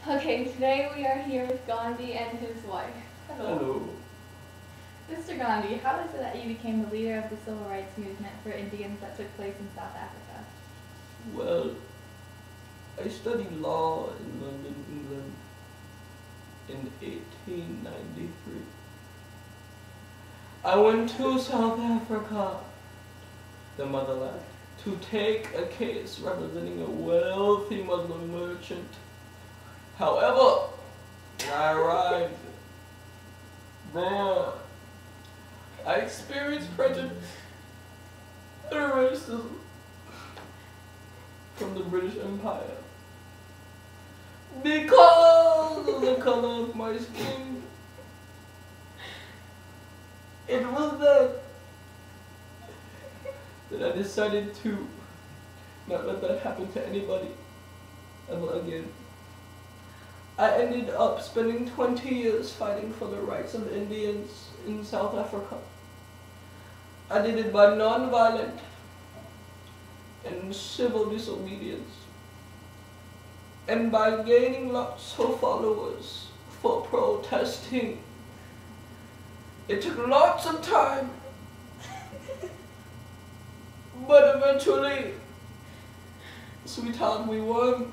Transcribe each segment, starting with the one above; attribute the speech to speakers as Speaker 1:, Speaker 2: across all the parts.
Speaker 1: Okay, today we are here with Gandhi and his wife. Hello.
Speaker 2: Hello.
Speaker 1: Mr. Gandhi, how is it that you became the leader of the civil rights movement for Indians that took place in South Africa?
Speaker 2: Well, I studied law in London, England in 1893. I went to South Africa, the motherland, to take a case representing a wealthy Muslim merchant. However, when I arrived there, I experienced prejudice and racism from the British Empire because of the color of my skin. It was then that I decided to not let that happen to anybody ever again. I ended up spending 20 years fighting for the rights of Indians in South Africa. I did it by non-violent and civil disobedience, and by gaining lots of followers for protesting. It took lots of time, but eventually, sweetheart, we won.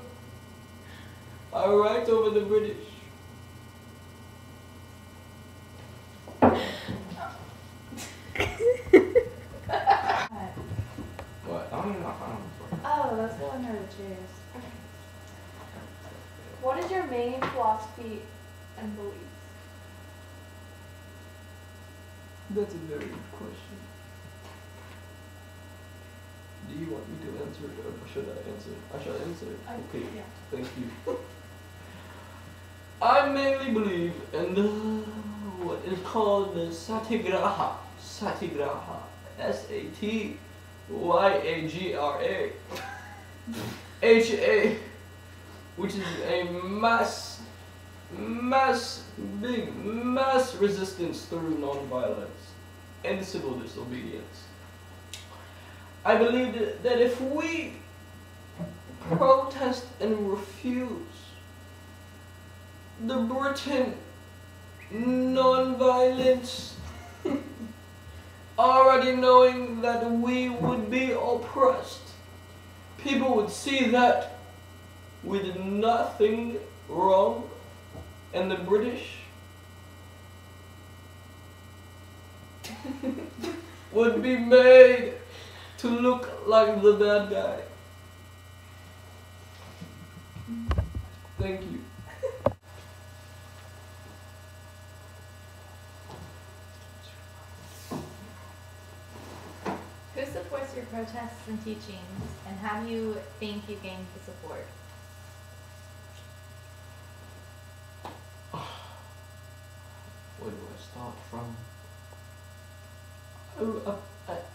Speaker 2: Our right over the British. What? I don't even know if I know.
Speaker 1: Oh, that's the one of the chairs. What is your main philosophy and beliefs?
Speaker 2: That's a very good question. Do you want me to answer it or should I answer it? I shall answer it. Okay,
Speaker 1: Yeah.
Speaker 2: thank you. I mainly believe in what is called the Satyagraha. Satyagraha. Satyagraha. HA. Which is a mass resistance through non-violence and civil disobedience. I believe that if we protest and refuse the Britain non-violence, already knowing that we would be oppressed, people would see that we did nothing wrong, and the British would be made to look like the bad guy. Thank you.
Speaker 1: Who supports your protests and teachings, and how do you think you gained the support?
Speaker 2: Where do I start from?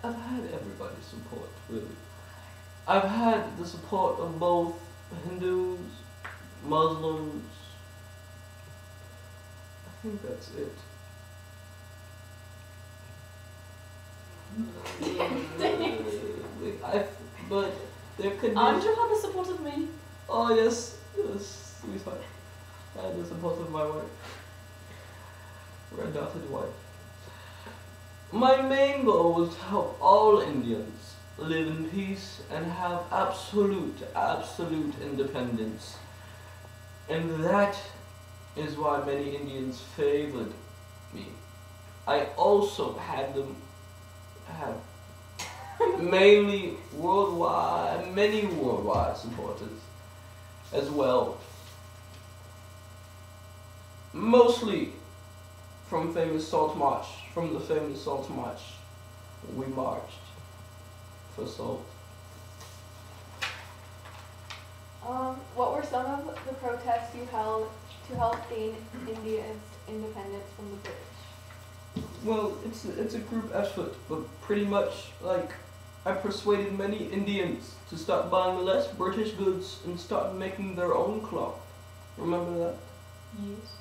Speaker 2: I've had everybody's support, really. I've had the support of both Hindus, Muslims. I think that's it. But there could be.
Speaker 3: Aren't you had the support of me?
Speaker 2: Oh yes, sweetheart. I had the support of my wife. Red-dotted wife. My main goal was to help all Indians live in peace and have absolute independence. And that is why many Indians favored me. I also had them have many worldwide supporters as well. Mostly from the famous Salt March, we marched for salt.
Speaker 1: What were some of the protests you held to help gain India's independence from the British?
Speaker 2: Well, it's a group effort, but pretty much like I persuaded many Indians to start buying less British goods and start making their own cloth. Remember that?
Speaker 3: Yes.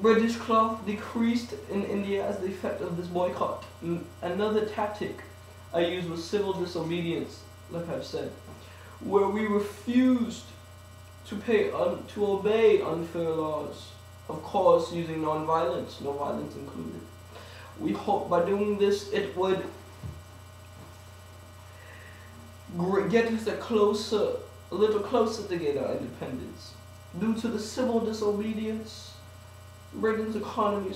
Speaker 2: British cloth decreased in India as the effect of this boycott. Another tactic I used was civil disobedience, like I've said, where we refused to obey unfair laws. Of course, using non-violence, no violence included. We hope by doing this it would get us a little closer to get our independence. Due to the civil disobedience, Britain's economy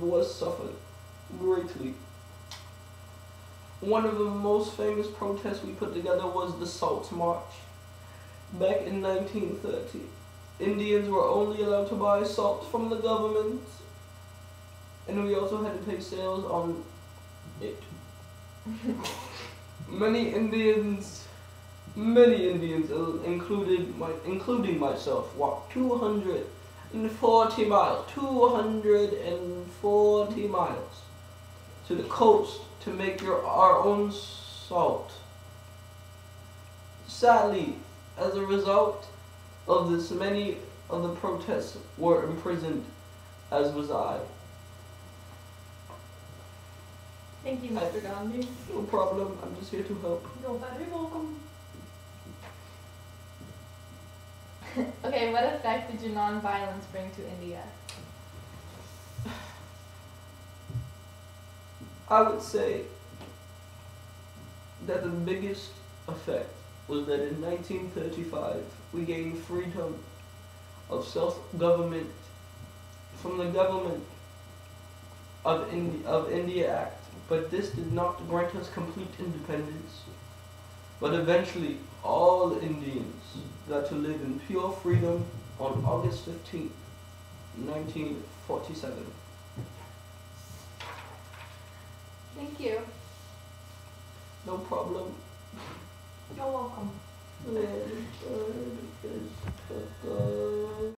Speaker 2: was suffered greatly. One of the most famous protests we put together was the Salt March. Back in 1930, Indians were only allowed to buy salt from the government, and we also had to pay sales on it. Many Indians, including myself, walked 240 miles to the coast to make our own salt. Sadly, as a result of this, many of the protests were imprisoned, as was I.
Speaker 3: Thank you, Mr. Gandhi.
Speaker 2: No problem, I'm just here to help.
Speaker 3: You're very welcome.
Speaker 1: Okay, what effect did your non-violence bring to India?
Speaker 2: I would say that the biggest effect was that in 1935 we gained freedom of self-government from the government of India Act, but this did not grant us complete independence. But eventually all Indians got to live in pure freedom on August 15th, 1947.
Speaker 1: Thank you.
Speaker 2: No problem.
Speaker 3: You're welcome.